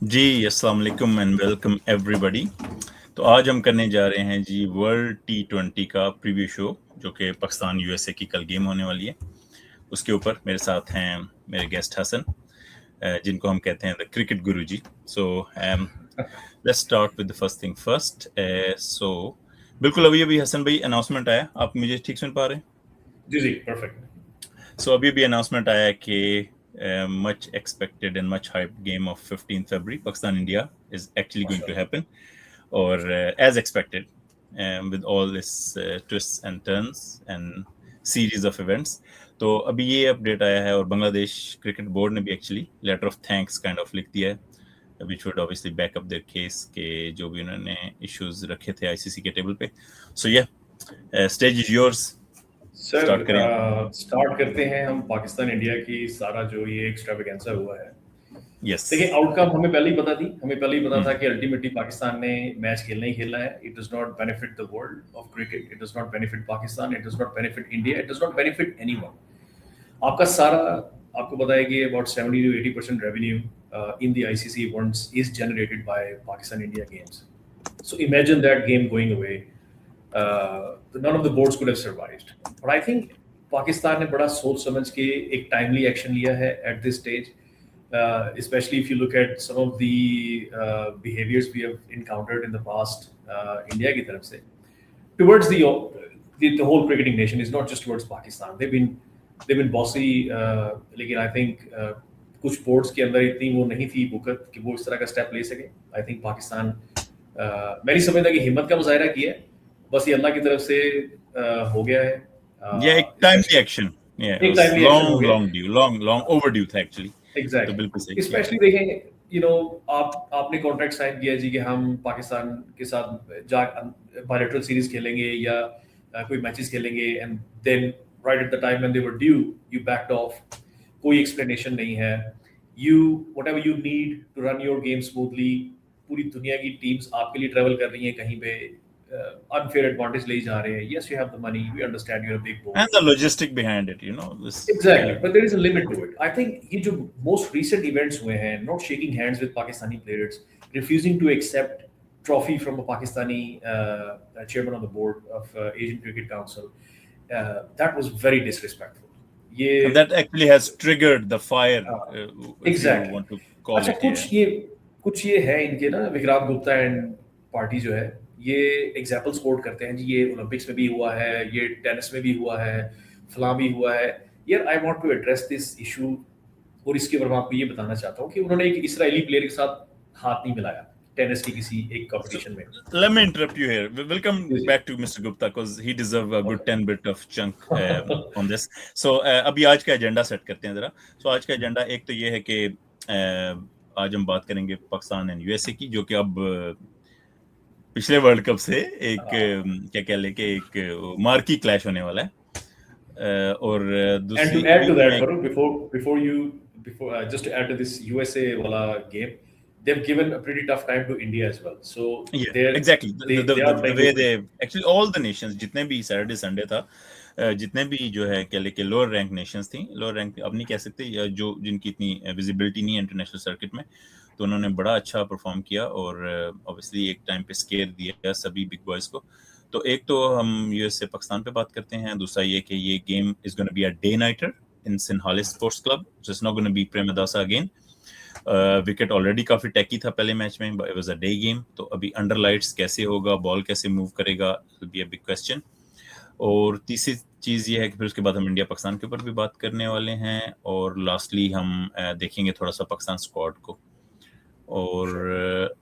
जी अस्सलाम वालेकुम and welcome everybody. तो आज हम करने जा रहे हैं जी वर्ल्ड T20 का प्रीव्यू शो, जो कि पाकिस्तान यूएसए की कल गेम होने वाली है। उसके ऊपर मेरे साथ हैं मेरे गेस्ट हसन, जिनको हम कहते हैं the cricket guruji. So let's start with the first thing first. So बिल्कुल अभी अभी हसन भाई अनाउंसमेंट आया, आप मुझे ठीक सुन पा रहे हैं? जी जी परफेक्ट। So अभी भी अनाउंसमेंट आया है कि much expected and much hyped game of 15th February Pakistan India is actually going to happen, or as expected, with all this twists and turns and series of events. तो अभी ये update आया है और Bangladesh cricket board ने भी actually letter of thanks kind of लिख दिया है, which would obviously back up their case के जो भी उन्होंने इश्यूज रखे थे आईसीसी के टेबल पे। सो या stage is yours. Sir start करें। स्टार्ट करते हैं हम पाकिस्तान इंडिया की सारा जो ये एक्स्ट्रावेगेंसा हुआ है। यस। देखिए आउटकम हमें पहले ही पता थी, हमें पहले ही पता था कि अल्टीमेटली पाकिस्तान ने मैच खेलना ही खेलना है। It does not benefit the world of cricket, it does not benefit Pakistan, it does not benefit India, it does not benefit anyone. आपका सारा आपको पता है कि about 70 to 80% revenue in the ICC events is generated by Pakistan India games. So imagine that game going away, none of the boards could have survived. But I think Pakistan ने बड़ा सोच समझ के एक टाइमली एक्शन लिया है at this stage, especially if you look at some of the behaviors we have encountered in the past, India की तरफ से towards the whole cricketing nation is not just towards Pakistan. They've been bossy, लेकिन I think कुछ boards के अंदर इतनी वो नहीं थी बुकत कि वो इस तरह का स्टेप ले सके। आई थिंक पाकिस्तान मैं नहीं समझता कि हिम्मत का मुजाहरा किया है, बस ये अल्लाह की तरफ से हो गया है। ये एक टाइमली एक्शन, एक टाइमली एक्शन हो गया, लॉन्ग ओवरड्यू था एक्चुअली। तो एग्जैक्टली। बिल्कुल सही किया। स्पेशली देखें, आपने कॉन्ट्रैक्ट साइन किया जी कि हम पाकिस्तान के साथ बायलैटरल सीरीज खेलेंगे या कोई मैचेस खेलेंगे, and then right at the time when they were due you backed off. कोई एक्सप्लेनेशन नहीं है। You whatever you need to run your game smoothly, पूरी दुनिया की टीम्स आपके लिए ट्रैवल कर रही हैं कहीं पे, unfair advantage ले जा रहे हैं। Yes, you have the money. We understand you're a big board. And the logistic behind it, this Exactly, but there is a limit to it. I think ये जो most recent events हुए हैं, not shaking hands with Pakistani players, refusing to accept trophy from a Pakistani chairman on the board of Asian Cricket Council, that was very disrespectful. ये that actually has triggered the fire, if exactly. you want to call अच्छा, it. कुछ ये है इनके ना, Vikrant Gupta and party जो है ये एग्जाम्पल्स कोट करते हैं जी, ये ओलंपिक्स में भी हुआ है, ये टेनिस में भी हुआ है, फलां भी हुआ है। यार I want to address this issue, और इसके बारे में आपको ये बताना चाहता हूँ कि उन्होंने एक इसराइली प्लेयर के साथ हाथ नहीं मिलाया टेनिस की किसी एक कंपटीशन में। Let me interrupt you here. We'll come back to Mr. Gupta because he deserves a good 10 bit of chunk on this. So अभी आज का एजेंडा सेट करते हैं जरा। So आज का एजेंडा एक तो ये है कि आज हम बात करेंगे पाकिस्तान एंड यूएसए की, जो कि अब पिछले वर्ल्ड कप से एक क्या कह ले कि एक मार्की क्लैश होने वाला है। और दूसरी and to add to that, Farooq, before just to add to this USA wala game, they've given a pretty tough time to India as well. So yeah, exactly. The way they actually all the nations, जितने भी Saturday Sunday था, जितने भी जो है कह ले के लोअर रैंक नेशंस थी, लोअर रैंक अब नहीं कह सकते, जो जिनकी इतनी विजिबिलिटी नहीं है इंटरनेशनल सर्किट में, तो उन्होंने बड़ा अच्छा परफॉर्म किया और ऑब्वियसली एक टाइम पे स्केयर दिया सभी बिग बॉयज को। तो एक तो हम यूएसए पाकिस्तान पे बात करते हैं, दूसरा ये कि ये game is gonna be a day nighter in Sinhalese sports club, so it's not gonna be Premadasa again. Wicket already काफी टैकी था पहले मैच में, it was a day game, तो अभी अंडर लाइट्स कैसे होगा, बॉल कैसे मूव करेगा, will be a big question. और तीसरी चीज ये है कि फिर उसके बाद हम इंडिया पाकिस्तान के ऊपर भी बात करने वाले हैं, और लास्टली हम देखेंगे थोड़ा सा पाकिस्तान स्क्वाड को। और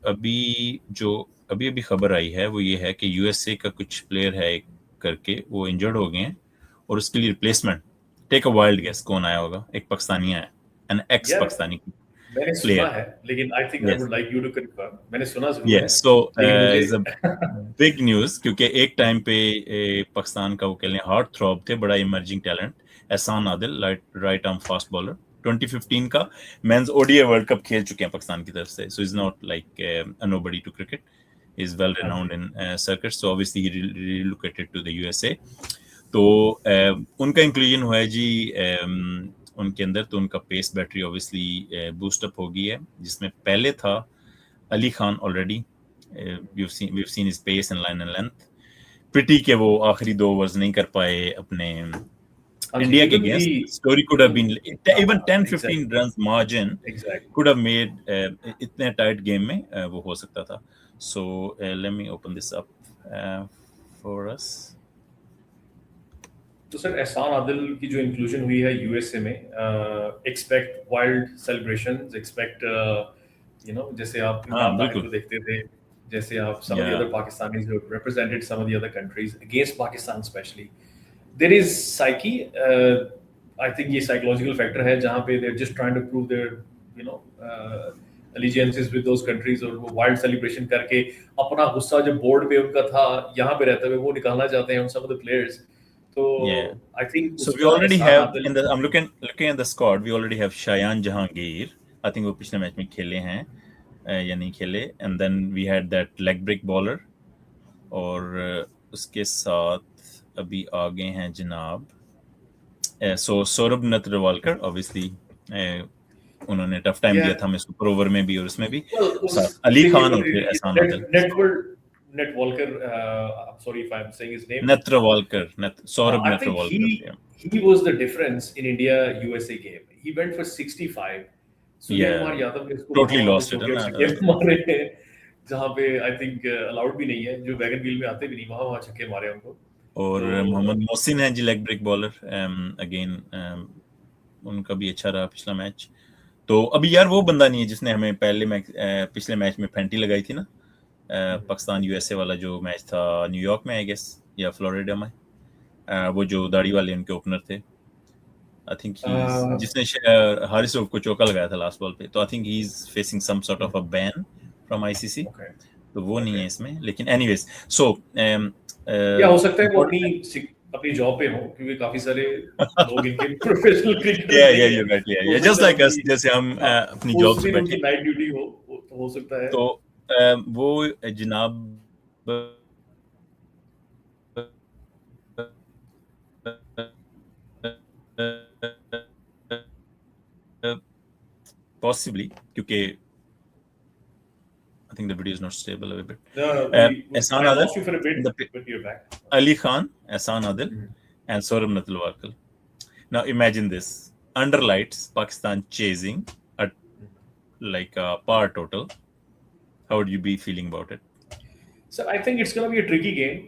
अभी खबर आई है वो ये है कि यूएसए का कुछ प्लेयर है करके वो इंजर्ड हो गए हैं, और उसके लिए replacement, take a wild guess कौन आया होगा? एक पाकिस्तानी आया, एन एक्स पाकिस्तानी मैंने सुना है, लेकिन I think I would like you to confirm. मैंने सुना जरूर है। So is a big news, क्योंकि एक टाइम पे पाकिस्तान का वो कह लें हार्ट थ्रॉब थे, बड़ा इमर्जिंग टैलेंट एहसान Adil, right arm fast bowler, 2015 का मेंस ओडीआई वर्ल्ड कप खेल चुके हैं पाकिस्तान की तरफ से, so is not like a nobody to cricket, is well renowned in circuit, so obviously he relocated to the USA. तो उनका इंक्लूजन हुआ है जी उनके अंदर, तो उनका pace battery obviously boost up हो गई है, जिसमें पहले था Ali Khan already, we've seen his pace and line and length. Pity के वो आखिरी 2 ओवर्स नहीं कर पाए अपने इंडिया के against. Story could have been even 10-15 runs margin could have made इतने टाइट गेम में वो हो सकता था. So let me open this up for us. तो सर एहसान आदिल की जो इंक्लूजन हुई है यूएसए में, expect wild celebrations, expect you know जैसे आप इमरान ताहिर को देखते थे, जैसे आप some of the other Pakistanis who represented some of the other countries against Pakistan especially. There is psyche, I think ये psychological factor है जहाँ पे they're just trying to prove their you know allegiances with those countries, और वो wild celebration करके अपना गुस्सा जो बोर्ड पे उनका था यहाँ पे रहते हुए वो निकालना चाहते हैं on some of the players. So I think so we already have in the, I'm looking at the squad, we already have Shayan Jahangir, I think वो पिछले मैच में खेले हैं या नहीं खेले, and then we had that leg break bowler, और उसके साथ अभी आगे हैं जनाब so सौरभ नटवालकर, obviously उन्होंने टफ टाइम दिया था हमें सुपर ओवर में भी और उसमें भी, अली खान और फिर एहसान Adil. Netwalker, I'm sorry if I'm saying his name. Netrawalkar, Saurabh Netrawalkar. He was the difference in India-USA game. He went for 65. Yeah, totally lost it. मारे हैं जहाँ पे I think allowed भी नहीं है, जो वैगन व्हील में आते भी नहीं, वहाँ छक्के मारे उनको. और मोहम्मद मोहसिन है जी लेग ब्रेक बॉलर, अगेन उनका भी अच्छा रहा पिछला मैच. तो अभी यार वो बंदा नहीं है जिसने हमें पिछले मैच में फेंटी लगाई थी ना, पाकिस्तान यूएसए वाला जो मैच था न्यूयॉर्क में आई गेस या फ्लोरिडा में, वो जो दाढ़ी वाले उनके ओपनर थे, आई थिंक जिसने हारिस रऊफ को चौका लगाया था लास्ट बॉल पे, तो I think he is facing some sort of a ban from ICC, तो वो नहीं है इसमें. लेकिन एनीवेज सो क्या हो सकता है वो अपनी जॉब पे हो, क्योंकि काफी सारे लोग इनके professional cricketer just like us, जैसे हम अपनी जॉब पे बैठे नाइट ड्यूटी हो तो हो सकता है. तो वो जनाब possibly क्योंकि I think the video is not stable a bit. Ehsan Adil, Ali Khan, Ehsan Adil, and Saurabh Natwalkar. Now imagine this: under lights, Pakistan chasing at like a par total. How would you be feeling about it? So I think it's going to be a tricky game.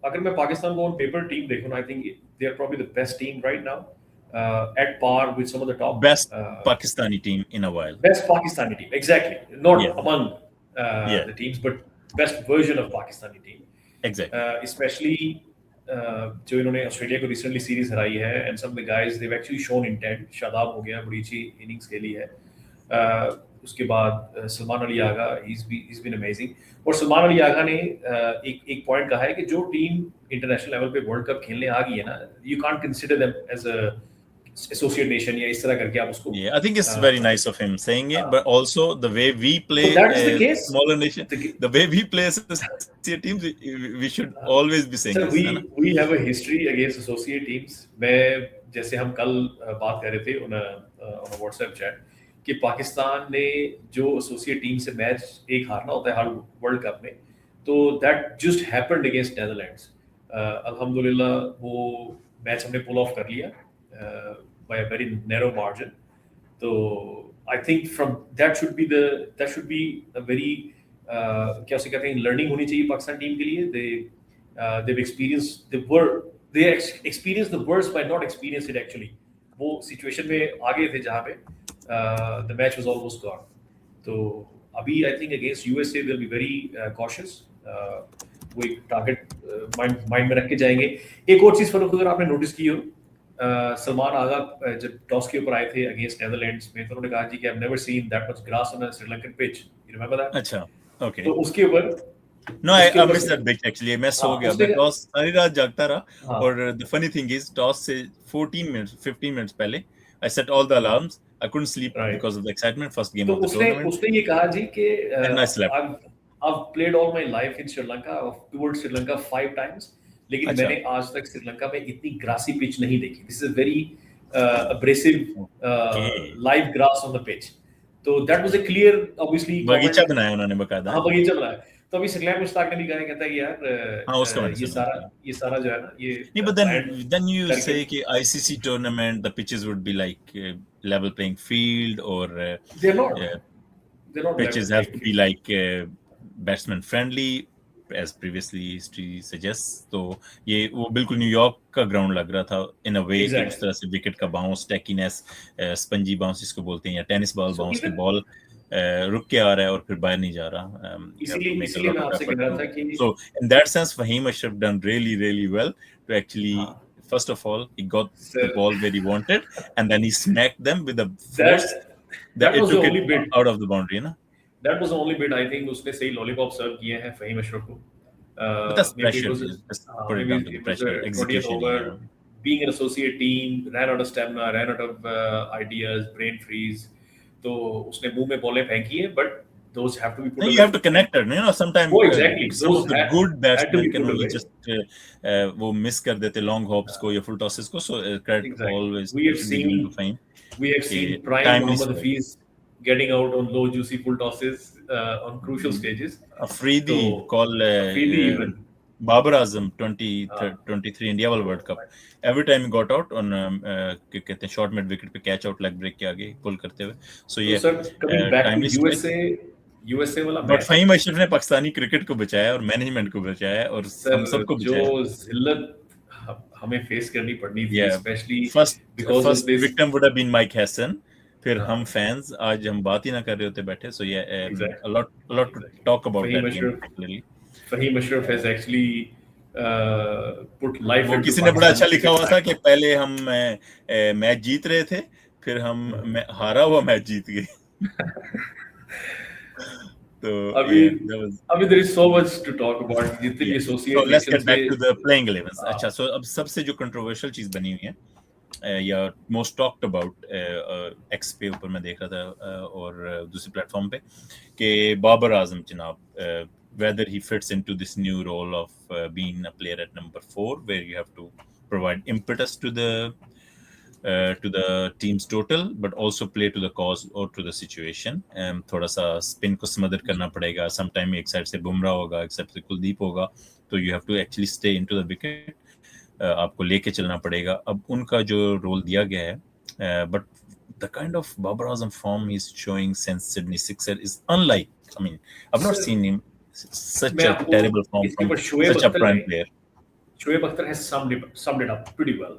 अगर मैं पाकिस्तान को on paper team देखूँ ना, I think they are probably the best team right now, at par with some of the top best Pakistani team in a while. Best Pakistani team, exactly. Not among the teams, but best version of Pakistani team. Exactly. Especially जो इन्होंने Australia को recently series हराई है, and some of the guys they've actually shown intent. Shadab हो गया, बड़ी अच्छी innings खेली है. उसके बाद Salman Ali Agha, he's been amazing. और सलमान अली आगा ने एक पॉइंट कहा है कि जो टीम इंटरनेशनल लेवल पे वर्ल्ड कप खेलने आ गई है ना, you can't consider them as a associate nation या इस तरह करके आप उसको. Yeah, I think it's very nice of him saying it, but also the way we play smaller nation, the way we play associate teams, we should always be saying this. We have a history against associate teams. मैं जैसे हम कल बात कर रहे थे on a WhatsApp chat कि पाकिस्तान ने जो एसोसिएट टीम से मैच एक हारना होता है हर वर्ल्ड कप में, तो that just happened against Netherlands. अल्हम्दुलिल्लाह वो मैच हमने पुल ऑफ कर लिया by a very narrow margin. So I think from that should be a very क्या उसे कहते हैं learning होनी चाहिए पाकिस्तान टीम के लिए. They've experienced the worst by not experiencing it actually. वो सिचुएशन में आ गए थे जहाँ पे the match was almost gone. तो अभी I think against USA they'll be very cautious. वो एक टारगेट माइंड में रख के जाएंगे. एक और चीज फरूख अगर आपने नोटिस की हो, सलमान आगा जब टॉस के ऊपर आए थे अगेंस्ट नेदरलैंड्स में, तो उन्होंने कहा जी कि I have never seen that much grass on a Sri Lankan pitch. You remember that? अच्छा, ओके. तो उसके ऊपर No, I missed that bit actually. मैं सो गया, बिकॉज़ सारी रात जागता रहा. और the funny thing is toss से 15 minutes पहले I set all the alarms. I couldn't sleep because of the excitement. First game of the tournament. उसने ये कहा जी कि I slept. I've played all my life in Sri Lanka. I've toured Sri Lanka 5 times. लेकिन मैंने आज तक श्रीलंका में इतनी ग्रासी पिच नहीं देखी. This is a very abrasive Okay. live grass on the pitch. So that was a clear, obviously, बगीचा comment. बनाया उन्होंने बकायदा. हाँ, बगीचा बनाया. तो अभी सिकलैर मुश्ताक ने भी कहा, कहता है कि हाँ, उसका मैंने यार सुना. ये सारा जो है ना ये नहीं, but ब्रांड then you करके say कि ICC tournament the pitches would be like level playing field or they're not pitches level have to playing be field. like batsman friendly as previously history suggests. तो ये वो बिल्कुल New York का ground लग रहा था in a way कि Exactly. उस तरह से विकेट का बाउंस, टैकीनेस, स्पंजी बाउंस जिसको बोलते हैं, या टेनिस बॉल So बाउंस की even बॉल रुक के आ रहा है और फिर बाहर नहीं जा रहा. You have to make a इसीलिए lot मैं of आपसे effort कह रहा to- था कि So in that sense, Fahim Ashraf done really well to actually. हाँ, First of all, he got the sir, ball where he wanted, and then he smacked them with a force that that it was the took only it bit. out of the boundary, ना? That was the only bit I think उसने सही lollipop सर्व किए हैं फहीम अशरफ को. But that's Maybe it pressure. was Just put it down to the it was pressure, the 20th execution. over. Yeah. Being an associate team, ran out of stamina, ran out of ideas, brain freeze. तो उसने मुंह में बॉलें फेंकी है, but those have to be put No, away. you have to connect it. You know, sometimes Oh, exactly. some Those of the had good to batsmen be can put only away. just वो miss कर देते long hops को या full tosses को. So credit Exactly. always We have should be given to Fahim. seen prime timely Mohammad strike. Hafiz getting out on low juicy full tosses on crucial stages. Afridi So, call Afridi even. Babar Azam 2023 India World Cup. Every time he got out on क्या कहते हैं short mid wicket पे catch out leg break के आगे pull करते हुए. So तो ये सर कभी back to timely strike. USA वाला बट मैच फहीम अशरफ ने पाकिस्तानी क्रिकेट को बचाया और मैनेजमेंट को बचाया और हम सर सबको जो बचाया. जिल्लत हमें फेस करनी पड़नी थी Yeah. Specially first because of this. Victim would have been Mike Hesson. फिर हाँ. हम फैंस आज हम बात ही ना कर रहे होते बैठे. सो ये Exactly. a lot to talk about Fahim that game Ashraf- particularly. Fahim Ashraf has actually put life वो into किसी ने बड़ा अच्छा Pakistan. लिखा हुआ था कि पहले हम मैच जीत रहे थे, फिर हम हारा हुआ मैच जीत गए. तो अभी there is so much to talk about. जितने भी So associate let's get nations back में to the playing 11s. अच्छा, so अब सबसे जो controversial चीज बनी हुई है या most talked about X पे ऊपर मैं देख रहा था और दूसरे प्लेटफॉर्म पे कि बाबर आजम जनाब whether he fits into this new role of being a player at number 4 where you have to provide impetus to the team's total but also play to the cause or to the situation. थोड़ा सा spin को smother करना पड़ेगा. Sometime एक side से बुमराह होगा, एक side से कुलदीप होगा, तो you have to actually stay into the wicket. आपको लेके चलना पड़ेगा. अब उनका जो रोल दिया गया है, but the kind of Babar Azam form he's showing since Sydney Sixer is unlike. I mean, I've not seen him such a terrible form from such a prime player. Shoaib Akhtar has summed it up pretty well.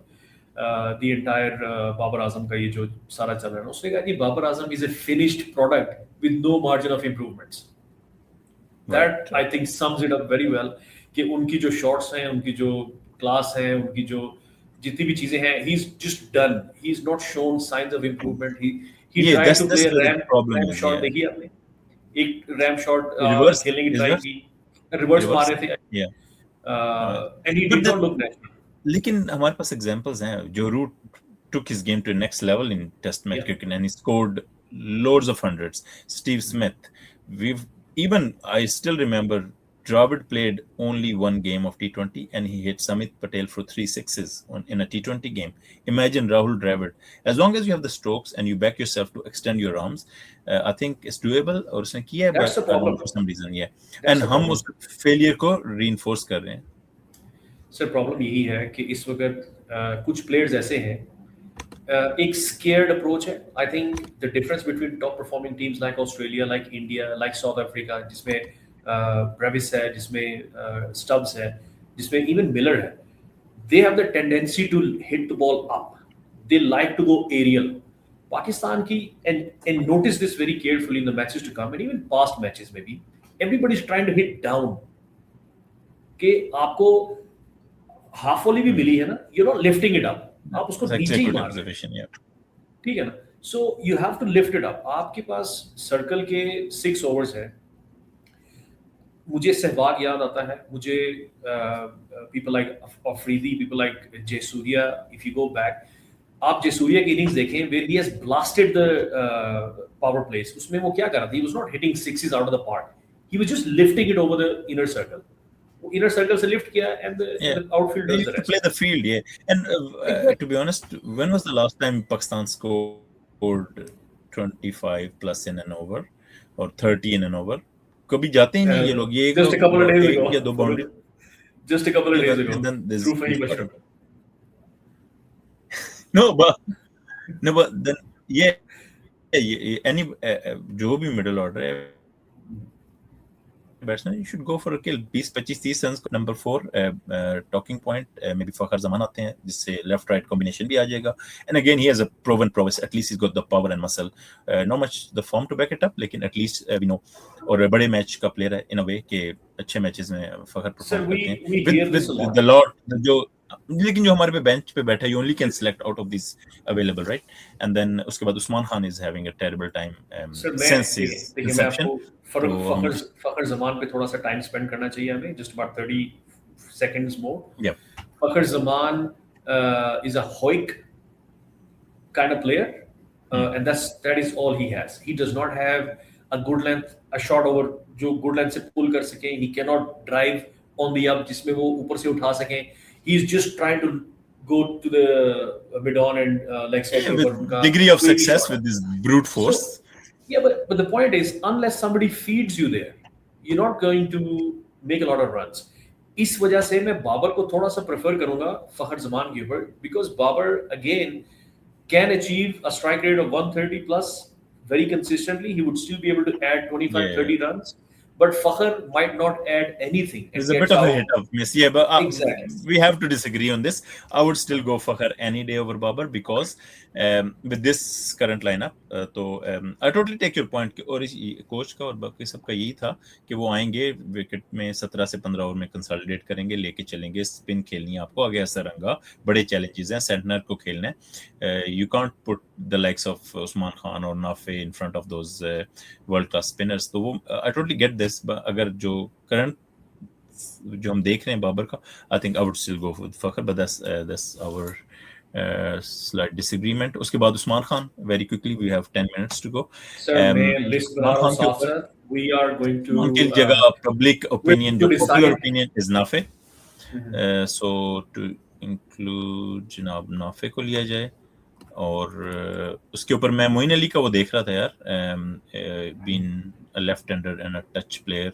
The entire Babar Azam का ये जो सारा चल रहा है, उसने कहा कि Babar Azam is a finished product with no margin of improvements. That I think sums it up very well. कि उनकी जो shots हैं, उनकी जो class है, उनकी जो जितनी भी चीजें हैं, he's just done. He's not shown signs of improvement. He tried to play a ram shot. देखिए आपने एक ram shot खेलने की try की, reverse मार रहे थे. Yeah. And he did not look natural. लेकिन हमारे पास एग्जांपल्स हैं. जो root took his game to the next level in test match cricket and he scored loads of hundreds. Steve Smith. I still remember Dravid played only one game of T20 and he hit Samit Patel for 3 sixes in a T20 game. Imagine Rahul Dravid. As long as you have the strokes and you back yourself to extend your arms, I think it's doable. और उसने किया है, That's the problem. For some reason, yeah. And हम उस failure को reinforce कर रहे हैं. सर प्रॉब्लम यही है कि इस वक्त कुछ प्लेयर्स ऐसे हैं, एक स्केयर्ड अप्रोच है. I think the difference between top performing teams like Australia, like India, like South Africa, जिसमें ब्रेविस है, जिसमें स्टब्स है, जिसमें इवन मिलर है, they have the tendency to hit the ball up. They like to go aerial. Pakistan की and notice this very carefully in the matches to come and even past matches में भी everybody is trying to hit down. कि आपको half volley भी मिली है ना, you know lifting it up, आप उसको नीचे ही मार रहे हैं, ठीक है ना. So you have to lift it up. आपके पास सर्कल के 6 ओवर्स है. मुझे सहवाग याद आता है, मुझे people like Afridi, people like Jayasuriya. If you go back, आप जयसूर्या की इनिंग्स देखें where he has blasted the power plays, उसमें वो क्या कर रहा था? He was not hitting sixes out of the park, he was just lifting it over the inner circle. inner circle से lift किया and Yeah, the outfield they does used the to rest. play the field. Yeah, and Exactly. to be honest, when was the last time Pakistan scored 25 plus in and over or 30 in and over? कभी जाते ही नहीं ये लोग. ये एक Just a लोग couple of days एक या ago. दो boundary Just a couple of days and ago. then there's Through Fahim Ashraf. no, but then yeah, any जो भी middle order है batsman, you should go for a kill. 20-25-30 run. Number 4 talking point may be Fakhar Zaman आते हैं जिससे left right combination भी आ जाएगा. And again he has a proven progress. At least he got the power and muscle. Not much the form to back it up, लेकिन at least we know. और बड़े match का प्लेयर है इन अ वे के अच्छे मैचेस में फखर परफॉर्म करते हैं विद द लॉट. जो लेकिन जो हमारे पे बेंच पे बैठा है, you only can select out of this available, right? And then उसके बाद Usman Khan is having a terrible time since his inception. Fakhar Zaman पे थोड़ा सा टाइम स्पेंड करना चाहिए हमें. Just about 30 seconds more. Yeah. Fakhar Zaman is a Hoik kind of player, and that is all he has. He does not have a good length, a shot over जो good length से pull कर सके. He cannot drive on the up जिसमें वो ऊपर से उठा सके. He's just trying to go to the mid on and leg spin with degree of success with this brute force. So, yeah, but the point is, unless somebody feeds you there, you're not going to make a lot of runs. इस वजह से मैं बाबर को थोड़ा सा prefer करूंगा फखर जमान के ऊपर, because Babar again can achieve a strike rate of 130 plus very consistently. He would still be able to add 25-30 runs, but Fakhar might not add anything. It's a bit of a hit of miss. Yeah, but exactly. We have to disagree on this. I would still go Fakhar any day over Babar because with this current lineup, तो I totally take your point. और coach का और बाकी सबका यही था कि वो आएंगे विकेट में 17 से 15 ओवर में कंसोलिडेट करेंगे, लेके चलेंगे, स्पिन खेलनी है आपको, आगे असरंगा बड़े चैलेंजेस हैं, सेंटनर को खेलना है. You can't put the likes of Usman Khan or Nafi in front of those world class spinners. तो वो I totally get this. But अगर जो current जो हम देख रहे हैं बाबर का, I think I would still go with Fakhar, but that's our slight disagreement. उसके बाद Usman Khan, very quickly, we have 10 minutes to go. Sir, मैं list बना रहा हूँ साफ sir. We are going to उनकी जगह public opinion, जो popular opinion is Nafi. So to include जनाब नाफे को लिया जाए. और उसके ऊपर मैं मोइन अली का वो देख रहा था यार, been a left hander and a touch player.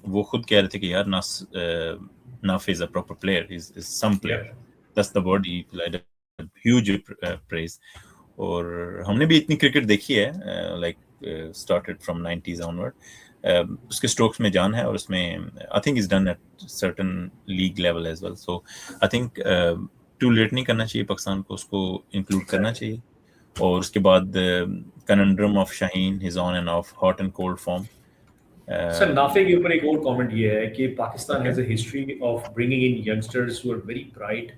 वो खुद कह रहे थे कि यार Nafay is a proper player, is some player, that's the word he like huge praise. और हमने भी इतनी क्रिकेट देखी है, like started from 90s onward. उसके स्ट्रोक्स में जान है और उसमें I think is done at certain league level as well. So I think too late नहीं करना चाहिए पाकिस्तान को, उसको इंक्लूड करना चाहिए. और उसके बाद conundrum of Shaheen, his on and off hot and cold form. Sir Nafay के ऊपर एक और कमेंट ये है कि Pakistan has a history of bringing in youngsters who are very bright,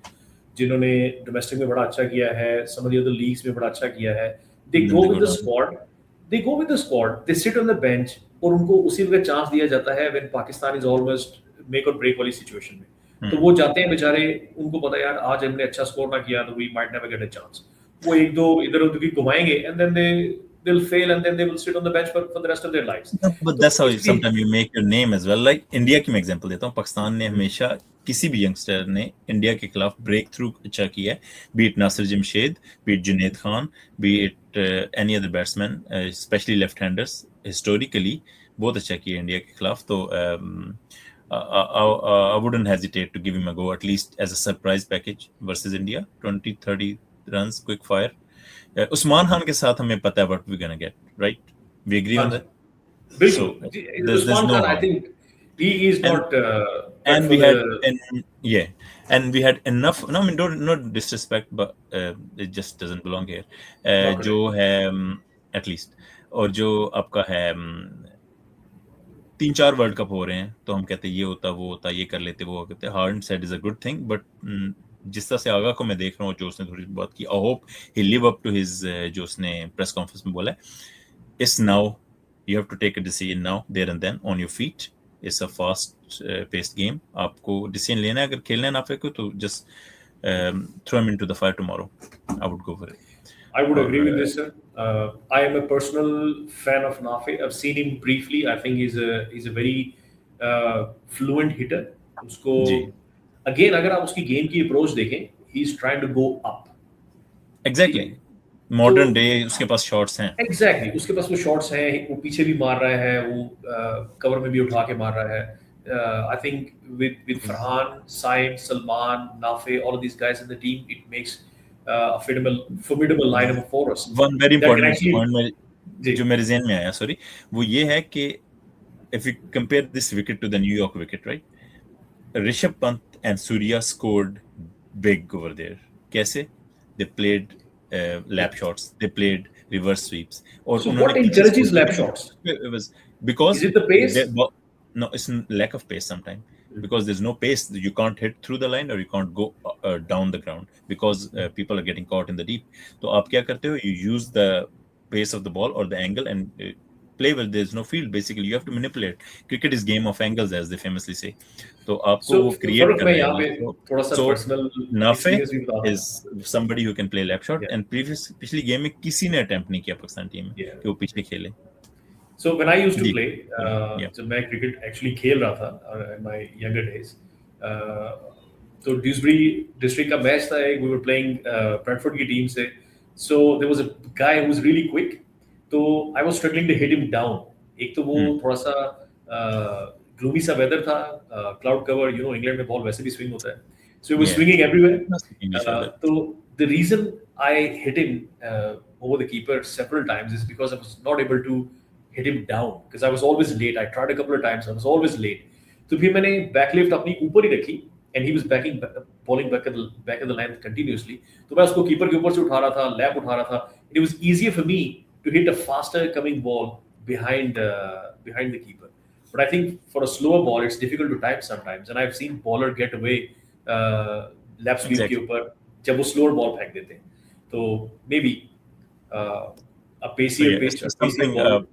जिन्होंने डोमेस्टिक में बड़ा अच्छा किया है, some of the other leagues में बड़ा अच्छा किया है. They go with the squad, they sit on the bench और उनको उसी वक्त चांस दिया जाता है when Pakistan is almost make और ब्रेक वाली सिचुएशन में. तो वो जाते हैं बेचारे, उनको पता है यार आज हमने अच्छा स्कोर ना किया तो we might never get a chance. वो एक दो इधर उधर की घुमाएंगे and then they'll fail and then they will sit on the bench for the rest of their lives. No, but that's how sometimes you make your name as well. Like India की मैं example देता हूँ. पाकिस्तान ने हमेशा किसी भी youngster ने India के खिलाफ ब्रेक थ्रू अच्छा किया है, be it Nasir Jamshed, be it Junaid Khan, be it any other batsman, especially left-handers, historically बहुत अच्छा किया इंडिया के खिलाफ. तो I wouldn't hesitate to give him a go, at least as a surprise package versus India. 20-30 runs, quick fire. Usman Khan के साथ हमें पता है what we're gonna get, right? We agree on that. So there's no Khan, I think he is not. And we had, and we had enough. No, I mean, not disrespect, but it just doesn't belong here. जो है at least, और जो आपका है 3-4 world cup हो रहे हैं तो हम कहते हैं ये होता वो होता, ये कर लेते वो करते. Hard said is a good thing, but जिस तरह से आगा को मैं देख रहा हूँ, जो उसने थोड़ी बात की, I hope he live up to his जो उसने प्रेस कॉन्फ्रेंस में बोला है. It's now, you have to take a decision now, there and then, on your feet. It's a fast paced game. आपको डिसीजन लेना है, अगर खेलना है नाफे को तो just throw him into the fire tomorrow. I would go for it. I would agree with this, sir. I am a personal fan of Nafi. I've seen him briefly. I think he's a very fluent hitter, उसको जी again अगर आप उसकी game की approach देखें, he is trying to go up, ठीक है। Exactly तो मॉडर्न डे उसके पास शॉट्स हैं एग्जैक्टली उसके पास वो शॉट्स हैं, वो पीछे भी मार रहा है, वो कवर में भी उठा के मार रहा है। I think with Farhan, Saim, Salman, Nafay, all of these guys in the team, it makes formidable lineup for us one very that can important actually point जी जो मेरे जहन में आया सॉरी वो ये है कि if you compare this wicket to the New York wicket, right? Rishabh Pant and Surya scored big over there. कैसे? They played lap shots. They played reverse sweeps. और so उन्होंने what पीछे encourages score lap किया था। shots? It was because Is it the pace? no, it's lack of pace sometimes. Because there's no pace, you can't hit through the line or you can't go down the ground because people are getting caught in the deep. तो आप क्या करते हो? You use the pace of the ball or the angle and play well. There's no field. Basically, you have to manipulate. Cricket is game of angles, as they famously say. तो आपको So वो create फर्क मैं करना यहाँ है। पे थोड़ा सा So पर्सनल Nafe एक्सपीरियंस भी बता is somebody who can play lap shot. yeah And पिछली गेम में किसी ने अटेम्प्ट नहीं किया पाकिस्तान टीम में yeah कि वो पीछे खेले। so when I used to ji play yeah जब मैं क्रिकेट एक्चुअली खेल रहा था in my younger days तो ड्यूसबरी डिस्ट्रिक्ट का मैच था, एक वी वर प्लेइंग ब्रेडफोर्ड की टीम से, so there was a guy who was really quick, तो I was struggling to hit him down. एक तो वो थोड़ा सा ग्लूमी सा वेदर था, cloud cover, you know England में बॉल वैसे भी स्विंग होता है, so he was yeah swinging everywhere. Must be English weather. तो the reason I hit him over the keeper several times is because I was not able to hit him down because I was always late. I tried a couple of times, I was always late. तो फिर मैंने backlift अपनी ऊपर ही रखी and he was bowling back at the line continuously. तो मैं उसको keeper के ऊपर से उठा रहा था, लैप उठा रहा था. It was easier for me to hit a faster coming ball behind the keeper. But I think for a slower ball, it's difficult to time sometimes. And I've seen bowler get away lap sweep के Exactly. ऊपर जब वो slower ball फेंक देते हैं. तो maybe a So pacier yeah, pitch, a it's pacier something. ball.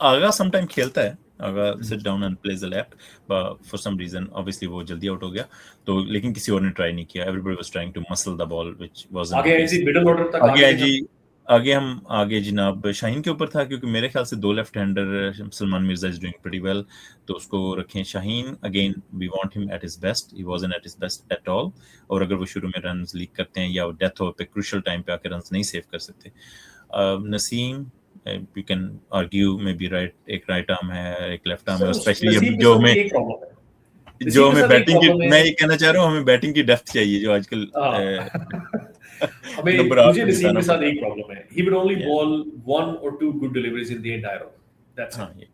Aga sometimes खेलता है. Aga sit down and plays the lap, but for some reason, obviously वो जल्दी out हो गया. तो लेकिन किसी और ने try नहीं किया. Everybody was trying to muscle the ball, which wasn't आगे the आए case. जी मिडिल ऑर्डर तक आगे आगे है जी आगे हम आगे जनाब शाहीन के ऊपर था क्योंकि मेरे ख्याल से 2 left hander Salman Mirza is doing pretty well तो उसको रखें Shaheen again we want him at his best he wasn't at his best at all और अगर वो शुरू में रन्स लीक करते हैं या डेथ हो पे क्रूशियल टाइम पे आके रन्स नहीं सेव कर सकते Naseem you can argue may be right एक राइट आर्म है एक लेफ्ट आर्म है स्पेशली नसीब के जो साथ हमें एक प्रॉब्लम है, जो नसीब के हमें साथ एक बैटिंग की प्रॉब्लम मैं है। ये कहना चाह रहा हूँ हमें बैटिंग की डेप्थ चाहिए जो आजकल हमें नंबर 8 मुझे पे नसीब बिताना के साथ पड़ता है एक प्रॉब्लम है, he would only Yeah. ball 1 or 2 good deliveries in the entire over, that's हाँ it. ये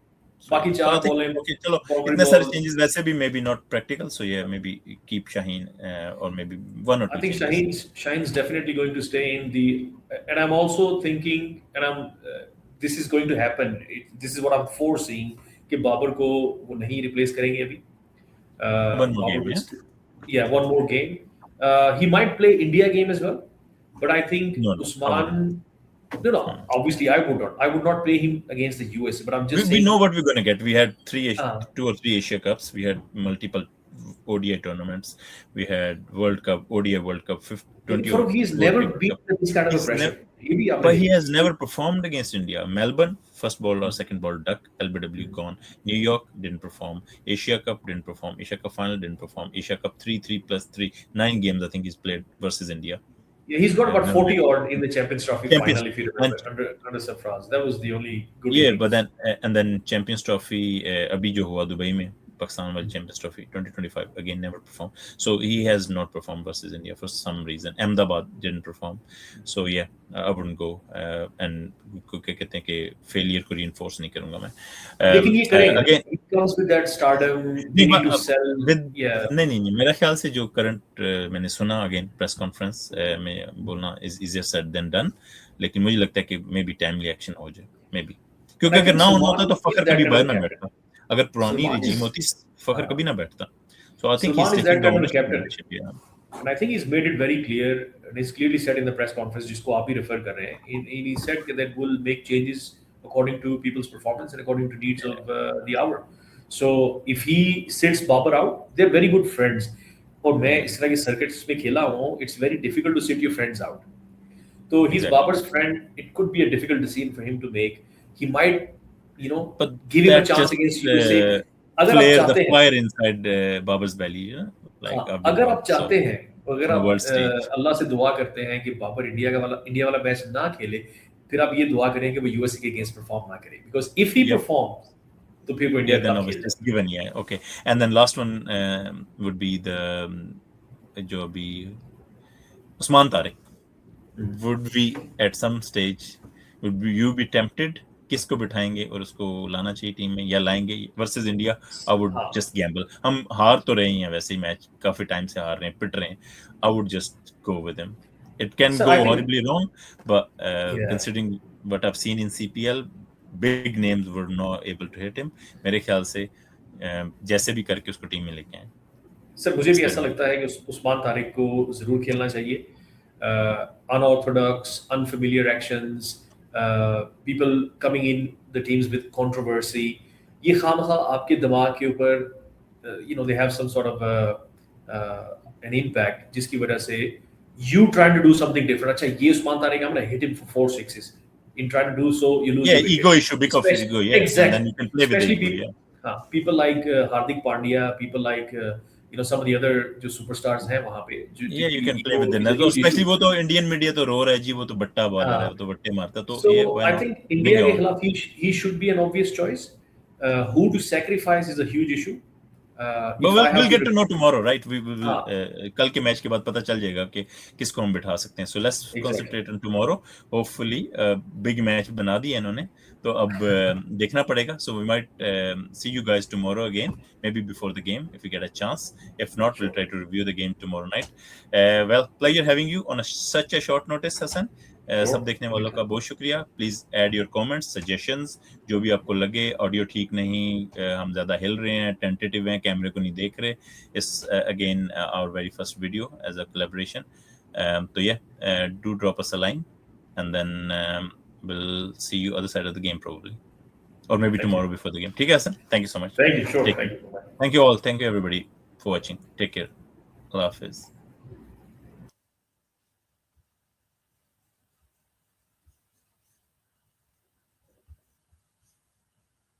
बाकी so I चार think बॉलें okay चलो boundary इतने सारे balls. changes वैसे भी maybe not practical so yeah maybe keep Shaheen or maybe one or I two think changes. Shaheen's definitely going to stay in the, and I'm also thinking, and this is going to happen. This is what I'm foreseeing कि बाबर को वो नहीं replace करेंगे अभी. One more Babar game, will yeah? yeah, one more game. He might play India game as well, but I think No, I wouldn't. Usman. No. Obviously, I would not. I would not play him against the US. But I'm just We saying. know what we're going to get. We had 啊 2 or 3 Asia Cups. We had multiple ODI tournaments. We had World Cup, ODI World Cup, 20 Farooq, he's ODI never World been Cup. under this kind of a He's pressure. never, ये भी आपने but he देखा। has never performed against India. Melbourne, first ball or second ball duck, LBW gone. New York didn't perform. Asia Cup didn't perform. Asia Cup final didn't perform. Asia Cup 3 plus 3, 9 games I think he's played versus India. Yeah, he's got about never 40 been- odd in the Champions Trophy Champions- final, if you and- remember, under Sarfraz. That was the only good. Yeah, innings. but then and then Champions Trophy अभी जो हुआ Dubai में Pakistan वाली Champions Trophy 2025 again never performed. So he has not performed versus India for some reason. Ahmedabad didn't perform. So yeah, I wouldn't go and क्या कहते हैं कि failure को reinforce नहीं करूँगा मैं. लेकिन ये करेगा। Again, It comes with that stardom. They need to sell. Yeah. नहीं मेरा ख्याल से जो करंट मैंने सुना अगेन प्रेस कॉन्फ्रेंस में बोलना is easier said than done लेकिन मुझे लगता है कि मे बी टाइमली एक्शन हो जाए मे बी क्योंकि अगर ना होना होता तो फखर कभी बाहर ना बैठता अगर पुरानी रिजीम होती फखर कभी ना बैठता so I think he is taking the ownership And I think he's made it very clear, and he's clearly said in the press conference, जिसको आप ही refer कर रहे हैं, he said that we'll make changes according to people's performance and according to needs of the hour. So if he sits Babar out, they're very good friends. और मैं इस तरह के सर्किट्स में खेला हूँ, it's very difficult to sit your friends out. So he's Exactly. Babar's friend. It could be a difficult decision for him to make. He might, but give him a that chance just, against USA. अगर आप flare the चाहते हैं, fire inside Babar's belly, you know, like हाँ, I've been अगर आप watched so चाहते हैं, अगर on the आप world stage. अल्लाह से दुआ करते हैं कि बाबर इंडिया वाला मैच ना खेले, फिर आप ये दुआ करें कि वो यूएसए के अगेंस्ट परफॉर्म ना करे, because if he Yep. Performs तो फिर वो Yeah, India then cup obviously खेल it's given. Yeah, okay. And then last one would be the जो अभी Usman Tariq. Would we at some stage would you be tempted? किसको बिठाएंगे और उसको लाना चाहिए टीम में या लाएंगे वर्सेस इंडिया? आई वुड हाँ, जस्ट गैम्बल. हम हार तो रहे ही हैं वैसे ही मैच काफी टाइम से हार रहे हैं पिट रहे हैं. I would just go with him. It can sir go I think horribly wrong, but या considering what I've seen in CPL, big names were not able to hit him. मेरे ख्याल से जैसे भी करके उसको टीम में लेके आए. सर मुझे भी ऐसा लगता है कि उस्मान तारिक को जरूर खेलना चाहिए. Unorthodox, unfamiliar actions, people coming in the teams with controversy, ये खामखा आपके दिमाग के ऊपर they have some sort of an impact जिसकी वजह से you trying to do something different. अच्छा ये Usman Tariq, I'm gonna hit him for 4 sixes. In trying to do so, you lose Yeah, your wicket. ego issue, big of ego, yeah. And then Exactly. you can play with the Especially ego, people, yeah. people like Hardik Pandya, people like some of the other जो superstars हैं वहाँ पे, Yeah, you can play with them. is a huge Especially issue. वो तो Indian media तो रो रहा है जी, वो तो बट्टा बॉलर है, वो तो बट्टे मारता, तो ये So why I not? think Bring India के on. खिलाफ he should be an obvious choice. Who to sacrifice is a huge issue. But If I have we'll get to know tomorrow, right? We will हाँ, कल के match के बाद पता चल जाएगा कि किसको हम बिठा सकते हैं. So let's exactly. concentrate on tomorrow. Hopefully big match बना दिया इन्होंने, तो अब देखना पड़ेगा. So we might see you guys tomorrow again, maybe before the game if we get a chance. If not, we'll try to review the game tomorrow night. Well, pleasure having you on such a short notice, Hassan. सब देखने वालों का बहुत शुक्रिया. Please add your comments, suggestions, जो भी आपको लगे. ऑडियो ठीक नहीं, हम ज्यादा हिल रहे हैं, टेंटेटिव हैं, कैमरे को नहीं देख रहे. It's again our very first video as a collaboration. तो ये do drop us a line and then we'll see you other side of the game probably, or maybe tomorrow before the game. ठीक है Hassan, thank you so much. Thank you, sure. Thank you. Thank you all, thank you everybody for watching. Take care. Allah Hafiz.